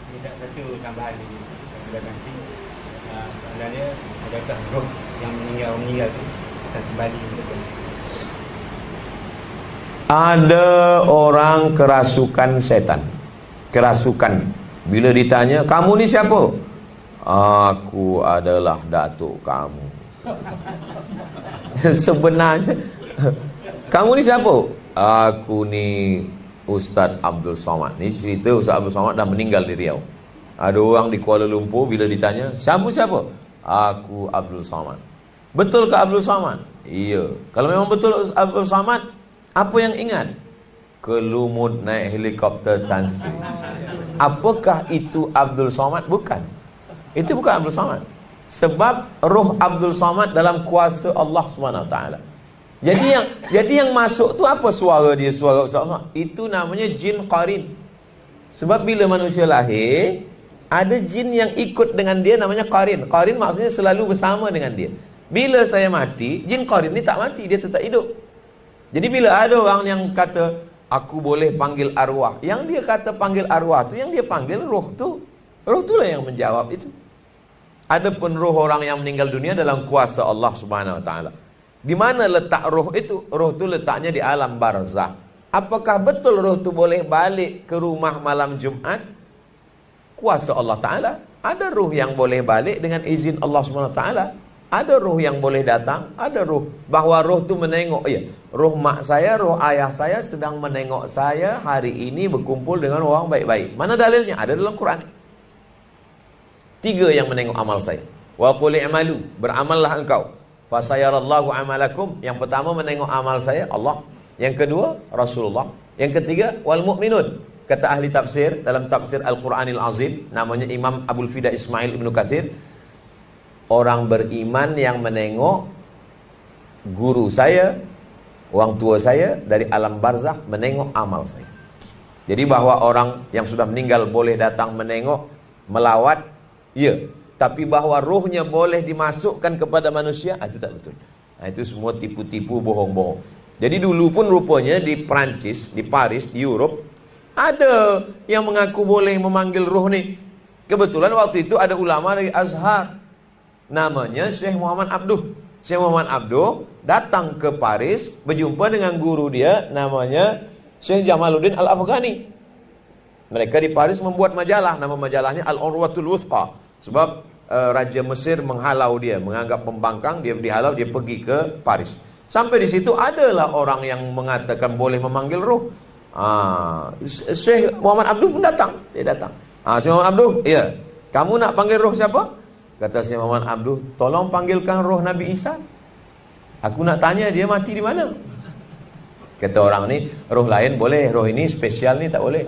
Tidak satu tambahan ini sudah nanti sebenarnya adakah roh yang meninggal itu akan kembali ke Ada orang kerasukan setan, kerasukan. Bila ditanya, kamu ni siapa? Aku adalah datuk kamu. Sebenarnya, kamu ni siapa? Aku ni Ustaz Abdul Somad. Ni cerita Ustaz Abdul Somad dah meninggal di Riau. Ada orang di Kuala Lumpur bila ditanya, siapa? Aku Abdul Somad. Betul ke Abdul Somad? Iya. Kalau memang betul Abdul Somad, apa yang ingat? Kelumut naik helikopter Tan Sri. Apakah itu Abdul Somad? Bukan. Itu bukan Abdul Somad. Sebab roh Abdul Somad dalam kuasa Allah SWT. Jadi yang masuk tu apa suara dia, suara Ustaz Somad? Itu namanya jin qarin. Sebab bila manusia lahir, ada jin yang ikut dengan dia namanya qarin. Qarin maksudnya selalu bersama dengan dia. Bila saya mati, jin qarin ni tak mati, dia tetap hidup. Jadi bila ada orang yang kata aku boleh panggil arwah, yang dia kata panggil arwah tu, yang dia panggil roh tu. Roh tu lah yang menjawab itu. Adapun roh orang yang meninggal dunia dalam kuasa Allah Subhanahu Wa Taala. Di mana letak roh itu? Roh tu letaknya di alam barzah. Apakah betul roh tu boleh balik ke rumah malam Jumat? Kuasa Allah Taala. Ada roh yang boleh balik dengan izin Allah Subhanahu Wa Taala. Ada roh yang boleh datang, ada roh. Bahawa roh tu menengok, ya, roh mak saya, roh ayah saya sedang menengok saya hari ini berkumpul dengan orang baik-baik. Mana dalilnya? Ada dalam Quran. 3 yang menengok amal saya. Wa qul i'malu, beramallah engkau. Fasayarallahu amalakum. Yang pertama menengok amal saya, Allah. Yang kedua, Rasulullah. Yang ketiga, wal mu'minun. Kata ahli tafsir dalam tafsir Al-Quranil Azim, namanya Imam Abul Fida Ismail Ibnu Katsir, orang beriman yang menengok guru saya, orang tua saya dari alam barzakh menengok amal saya. Jadi bahawa orang yang sudah meninggal boleh datang menengok, melawat, ya. Tapi bahawa rohnya boleh dimasukkan kepada manusia, itu tak betul. Itu semua tipu-tipu, bohong-bohong. Jadi dulu pun rupanya di Perancis, di Paris, di Europe, ada yang mengaku boleh memanggil roh ni. Kebetulan waktu itu ada ulama dari Azhar, namanya Syekh Muhammad Abduh. Syekh Muhammad Abduh datang ke Paris, berjumpa dengan guru dia namanya Syekh Jamaluddin Al-Afghani. Mereka di Paris membuat majalah, nama majalahnya Al-Urwatul Wuthqa. Sebab Raja Mesir menghalau dia, menganggap pembangkang, dia dihalau, dia pergi ke Paris. Sampai di situ adalah orang yang mengatakan boleh memanggil roh. Syekh Muhammad Abduh pun datang, dia datang. Syekh Muhammad Abduh, ya, kamu nak panggil roh siapa? Kata Syekh Muhammad Abduh, tolong panggilkan roh Nabi Isa. Aku nak tanya dia mati di mana. Kata orang ni, roh lain boleh, roh ini spesial ni tak boleh.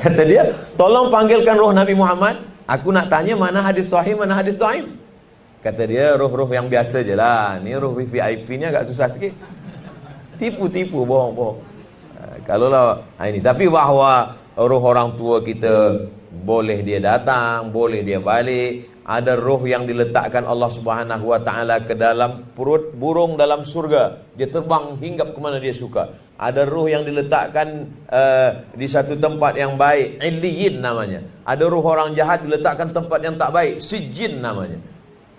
Kata dia, tolong panggilkan roh Nabi Muhammad. Aku nak tanya mana hadis sahih, mana hadis dhaif. Kata dia, roh-roh yang biasa je lah. Ni roh VIP ni agak susah sikit. Tipu-tipu, bohong-bohong. Kalaulah ini, tapi bahawa roh orang tua kita boleh dia datang, boleh dia balik. Ada roh yang diletakkan Allah Subhanahu Wa Taala ke dalam perut burung dalam surga. Dia terbang hinggap ke mana dia suka. Ada roh yang diletakkan di satu tempat yang baik, Illiyin namanya. Ada roh orang jahat diletakkan tempat yang tak baik, Sijjin namanya.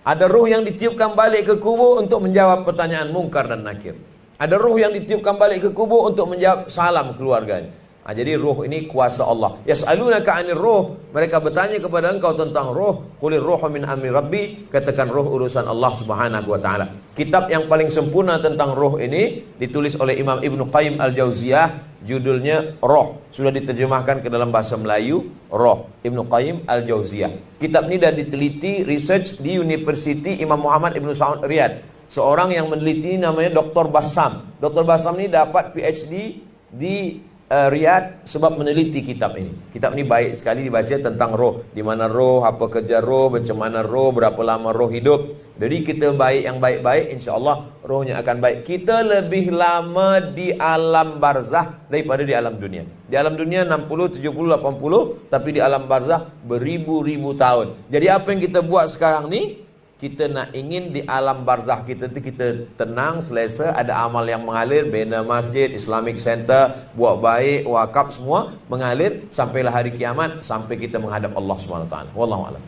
Ada roh yang ditiupkan balik ke kubur untuk menjawab pertanyaan Munkar dan Nakir. Ada roh yang ditiupkan balik ke kubur untuk menjawab salam keluarganya. Jadi roh ini kuasa Allah. Yas'alunaka 'anir ruh, mereka bertanya kepada engkau tentang roh. Qulir ruhu min amri rabbi, katakan roh urusan Allah Subhanahu Wa Taala. Kitab yang paling sempurna tentang roh ini ditulis oleh Imam Ibnu Qayyim Al-Jauziyah, judulnya Roh. Sudah diterjemahkan ke dalam bahasa Melayu, Roh, Ibnu Qayyim Al-Jauziyah. Kitab ini dah diteliti research di University Imam Muhammad Ibnu Saud Riyadh. Seorang yang meneliti namanya Dr. Bassam. Dr. Bassam ini dapat PhD di Riyadh sebab meneliti kitab ini. Kitab ini baik sekali dibaca tentang roh. Di mana roh, apa kerja roh, macam mana roh, berapa lama roh hidup. Jadi kita baik yang baik-baik, insya-Allah rohnya akan baik. Kita lebih lama di alam barzah daripada di alam dunia. Di alam dunia 60, 70, 80, tapi di alam barzah beribu-ribu tahun. Jadi apa yang kita buat sekarang ni, Kita nak ingin di alam barzakh kita tu kita tenang, selesa, ada amal yang mengalir, bina masjid, Islamic Center, buat baik, wakaf semua mengalir sampailah hari kiamat, sampai kita menghadap Allah SWT. Wallahu a'lam.